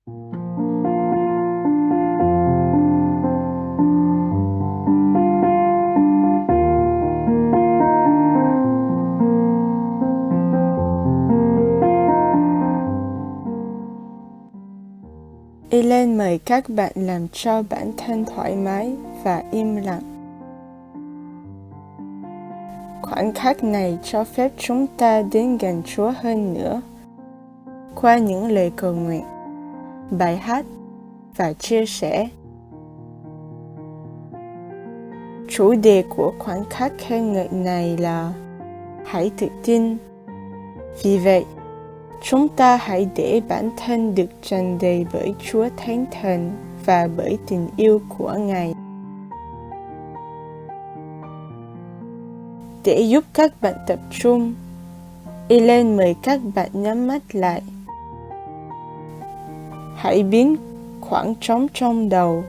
Ellen mời các bạn làm cho bản thân thoải mái và im lặng. Khoảnh khắc này cho phép chúng ta đến gần Chúa hơn nữa qua những lời cầu nguyện, bài hát và chia sẻ. Chủ đề của khoảnh khắc khen ngợi này là hãy tự tin. Vì vậy, chúng ta hãy để bản thân được tràn đầy bởi Chúa Thánh Thần và bởi tình yêu của Ngài. Để giúp các bạn tập trung, Ellen mời các bạn nhắm mắt lại. Hãy biến khoảng trống trong đầu,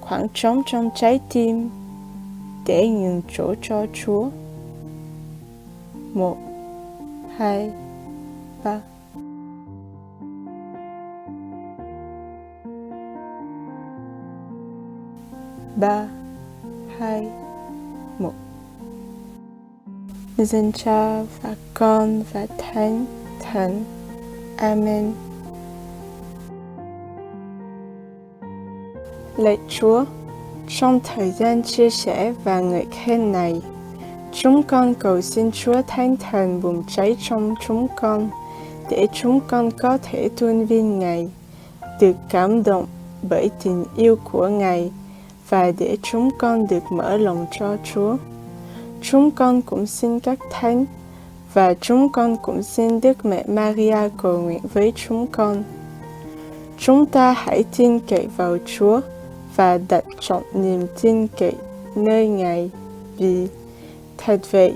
khoảng trống trong trái tim để nhường chỗ cho Chúa. 1, 2, 3. Ba, 2, 1. Danh Cha và Con và Thánh Thần. Amen. Lạy Chúa, trong thời gian chia sẻ và ngợi khen này, chúng con cầu xin Chúa Thánh Thần bùng cháy trong chúng con, để chúng con có thể tôn vinh Ngài, được cảm động bởi tình yêu của Ngài, và để chúng con được mở lòng cho Chúa. Chúng con cũng xin các thánh, và chúng con cũng xin Đức Mẹ Maria cầu nguyện với chúng con. Chúng ta hãy tin cậy vào Chúa và đặt trọn niềm tin cậy nơi Ngài, vì thật vậy,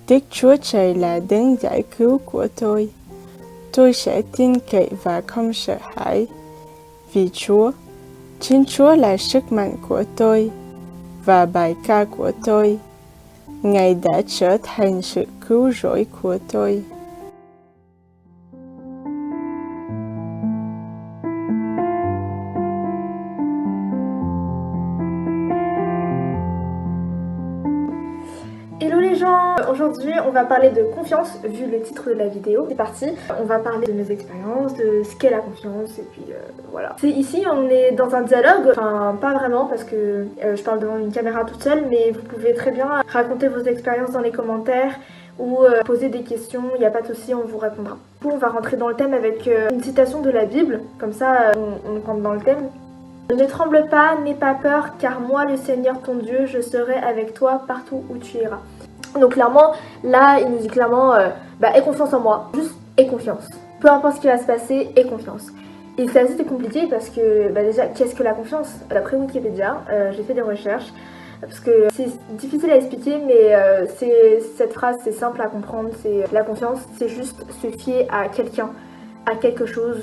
Đức Chúa Trời là đấng giải cứu của tôi. Tôi sẽ tin cậy và không sợ hãi, vì Chúa, chính Chúa là sức mạnh của tôi và bài ca của tôi. Ngài đã trở thành sự cứu rỗi của tôi. Hello les gens, aujourd'hui on va parler de confiance vu le titre de la vidéo. C'est parti, on va parler de nos expériences, de ce qu'est la confiance et puis voilà. Ici on est dans un dialogue, enfin pas vraiment parce que je parle devant une caméra toute seule, mais vous pouvez très bien raconter vos expériences dans les commentaires ou poser des questions, il n'y a pas de souci, on vous répondra. Du coup on va rentrer dans le thème avec une citation de la Bible, comme ça on rentre dans le thème. Ne tremble pas, n'aie pas peur, car moi, le Seigneur ton Dieu, je serai avec toi partout où tu iras. Donc clairement, là, il nous dit clairement, aie confiance en moi, juste aie confiance. Peu importe ce qui va se passer, aie confiance. Et c'est assez compliqué parce que, déjà, qu'est-ce que la confiance? D'après Wikipédia, j'ai fait des recherches, parce que c'est difficile à expliquer, mais cette phrase, c'est simple à comprendre. C'est la confiance, c'est juste se fier à quelqu'un, à quelque chose.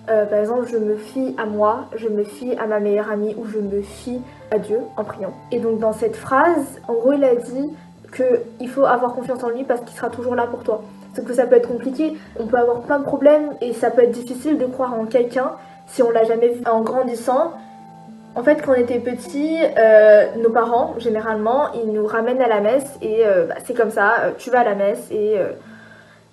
Par exemple, je me fie à moi, je me fie à ma meilleure amie ou je me fie à Dieu en priant. Et donc dans cette phrase, en gros, il a dit qu'il faut avoir confiance en lui parce qu'il sera toujours là pour toi. Sauf que ça peut être compliqué, on peut avoir plein de problèmes et ça peut être difficile de croire en quelqu'un si on l'a jamais vu. En grandissant, en fait, quand on était petit, nos parents, généralement, ils nous ramènent à la messe et c'est comme ça, tu vas à la messe et...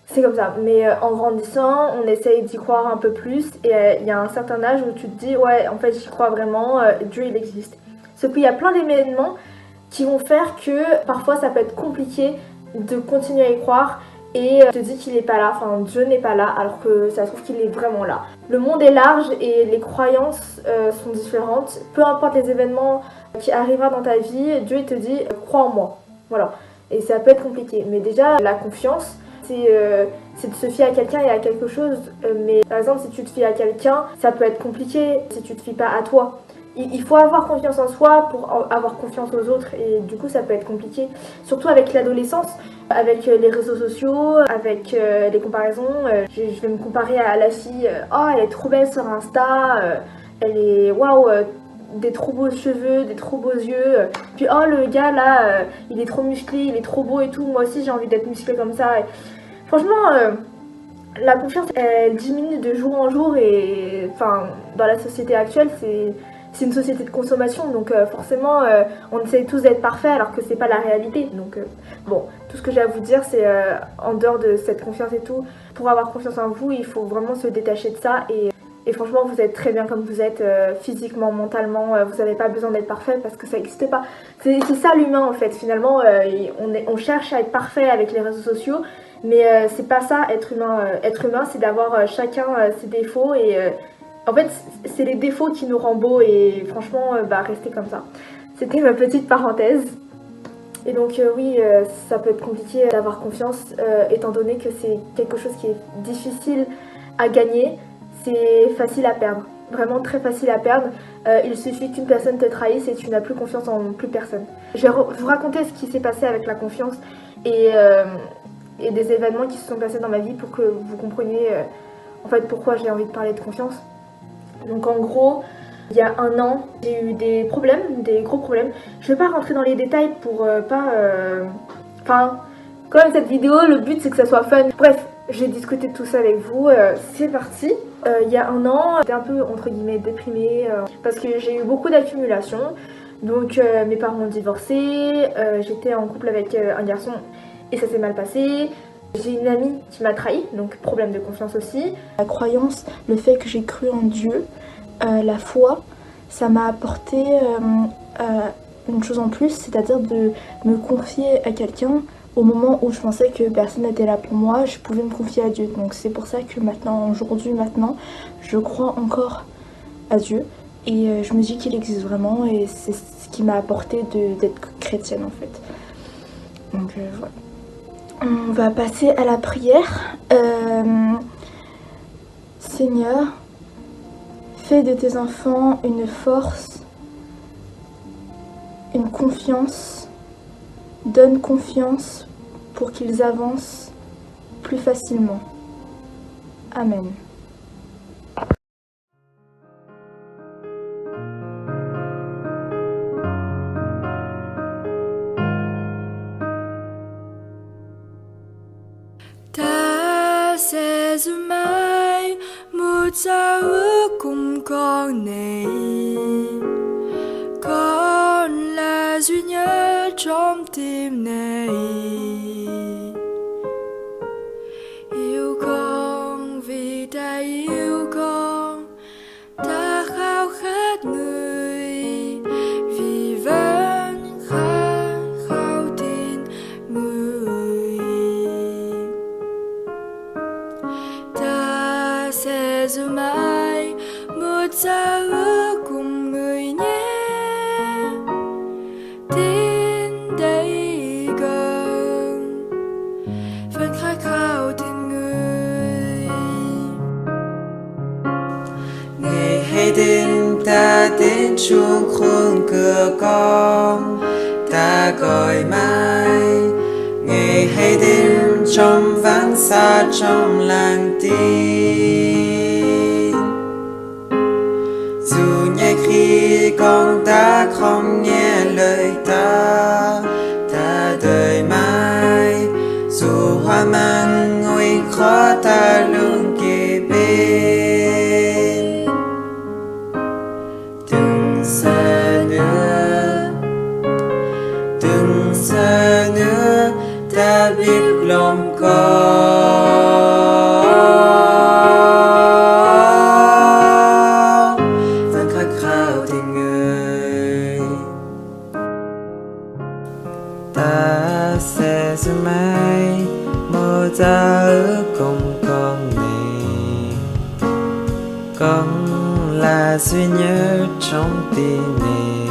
c'est comme ça, mais en grandissant, on essaye d'y croire un peu plus et il y a un certain âge où tu te dis ouais, en fait j'y crois vraiment, Dieu il existe. Sauf qu'il y a plein d'événements qui vont faire que parfois ça peut être compliqué de continuer à y croire et te dis qu'il n'est pas là, enfin Dieu n'est pas là alors que ça se trouve qu'il est vraiment là. Le monde est large et les croyances sont différentes, peu importe les événements qui arriveront dans ta vie, Dieu il te dit crois en moi, voilà. Et ça peut être compliqué, mais déjà la confiance, c'est de se fier à quelqu'un et à quelque chose, mais par exemple si tu te fies à quelqu'un, ça peut être compliqué si tu te fies pas à toi. Il faut avoir confiance en soi pour avoir confiance aux autres et du coup ça peut être compliqué, surtout avec l'adolescence, avec les réseaux sociaux, avec les comparaisons. Je vais me comparer à la fille, oh elle est trop belle sur Insta, elle est waouh, des trop beaux cheveux, des trop beaux yeux, puis oh le gars là, il est trop musclé, il est trop beau et tout, moi aussi j'ai envie d'être musclé comme ça. Et franchement, La confiance, elle diminue de jour en jour et enfin, dans la société actuelle, c'est une société de consommation, donc forcément, on essaie tous d'être parfaits alors que c'est pas la réalité. Donc bon, tout ce que j'ai à vous dire, c'est en dehors de cette confiance et tout, pour avoir confiance en vous, il faut vraiment se détacher de ça et franchement, vous êtes très bien comme vous êtes, physiquement, mentalement, vous n'avez pas besoin d'être parfait parce que ça n'existe pas. C'est ça l'humain en fait, finalement, on cherche à être parfait avec les réseaux sociaux, mais c'est pas ça être humain. Être humain, c'est d'avoir chacun ses défauts et en fait, c'est les défauts qui nous rendent beaux et franchement, bah restez comme ça. C'était ma petite parenthèse. Et donc oui, ça peut être compliqué d'avoir confiance étant donné que c'est quelque chose qui est difficile à gagner, c'est facile à perdre. Vraiment très facile à perdre. Il suffit qu'une personne te trahisse et tu n'as plus confiance en plus personne. Je vais vous raconter ce qui s'est passé avec la confiance et des événements qui se sont passés dans ma vie pour que vous compreniez en fait pourquoi j'ai envie de parler de confiance. Donc en gros, il y a un an, j'ai eu des problèmes, des gros problèmes. Je vais pas rentrer dans les détails pour pas... Enfin, quand même cette vidéo, le but c'est que ça soit fun. Bref, j'ai discuté de tout ça avec vous. C'est parti. Il y a un an, j'étais un peu entre guillemets déprimée parce que j'ai eu beaucoup d'accumulation. Donc mes parents ont divorcé, j'étais en couple avec un garçon et ça s'est mal passé. J'ai une amie qui m'a trahi, donc problème de confiance aussi. La croyance, le fait que j'ai cru en Dieu, la foi, ça m'a apporté une chose en plus, c'est-à-dire de me confier à quelqu'un au moment où je pensais que personne n'était là pour moi, je pouvais me confier à Dieu. Donc c'est pour ça que maintenant, je crois encore à Dieu et je me dis qu'il existe vraiment et c'est ce qui m'a apporté d'être chrétienne en fait. Donc voilà. On va passer à la prière. Seigneur, fais de tes enfants une force, une confiance. Donne confiance pour qu'ils avancent plus facilement. Amen. Ta sẽ giữ mãi một giao ước cùng con này, con là duy nhất trong tim này. Yêu con vì ta yêu con, ta khao khát người vì vẫn khát khao tin người. Ta sẽ giữ mãi một giao ước cùng người nhé, đến đây gần vẫn khát khao tin người. Ngày hãy đến ta đến chuông khuôn cửa con, ta gọi mãi. Ngày hãy đến trong vắng xa trong làng tin. Dù nhẹ khi con ta không nghe lời ta, ta đợi mãi. Dù hoa mang nguy khó ta luôn kề bên. Đừng sợ nữa, đừng sợ nữa, ta biết lòng con vẫn khát khao tình người. Ta sẽ giữ mãi một giao ước cùng con này, con là duy nhất trong tim này.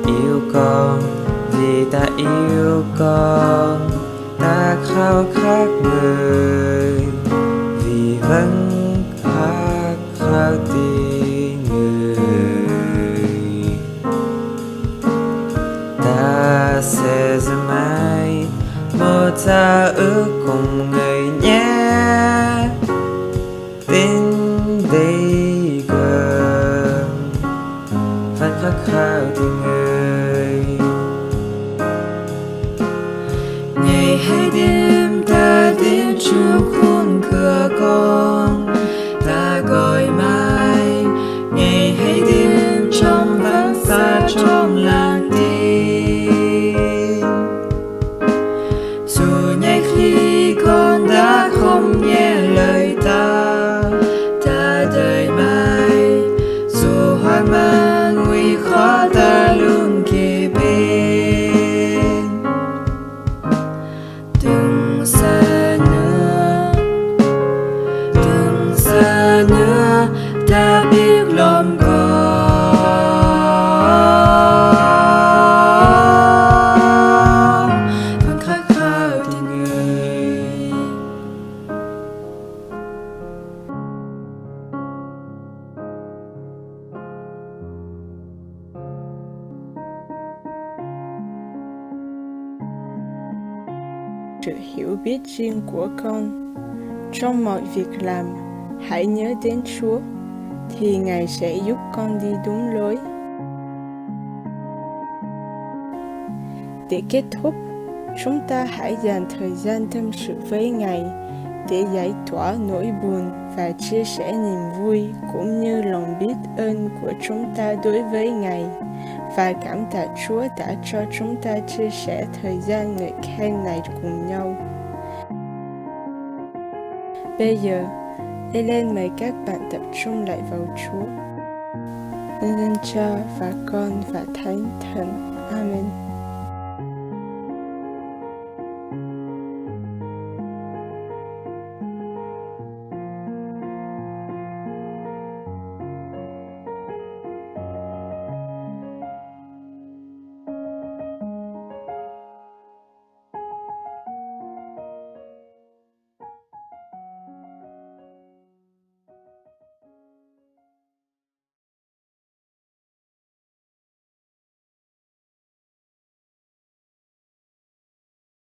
Yêu con vì ta yêu con, ta khao khát người vì vẫn khát khao tình người. Ta sẽ giữ mãi một giao ước cùng người nhé, đến đây gần vẫn khát khao tình người. Ngày hay đêm sự hiểu biết riêng của con. Trong mọi việc làm, hãy nhớ đến Chúa, thì Ngài sẽ giúp con đi đúng lối. Để kết thúc, chúng ta hãy dành thời gian tâm sự với Ngài để giải tỏa nỗi buồn và chia sẻ niềm vui cũng như lòng biết ơn của chúng ta đối với Ngài, và cảm tạ Chúa đã cho chúng ta chia sẻ thời gian ngợi khen này cùng nhau. Bây giờ, Ellen mời các bạn tập trung lại vào Chúa. Nên Cha và Con và Thánh Thần. Amen.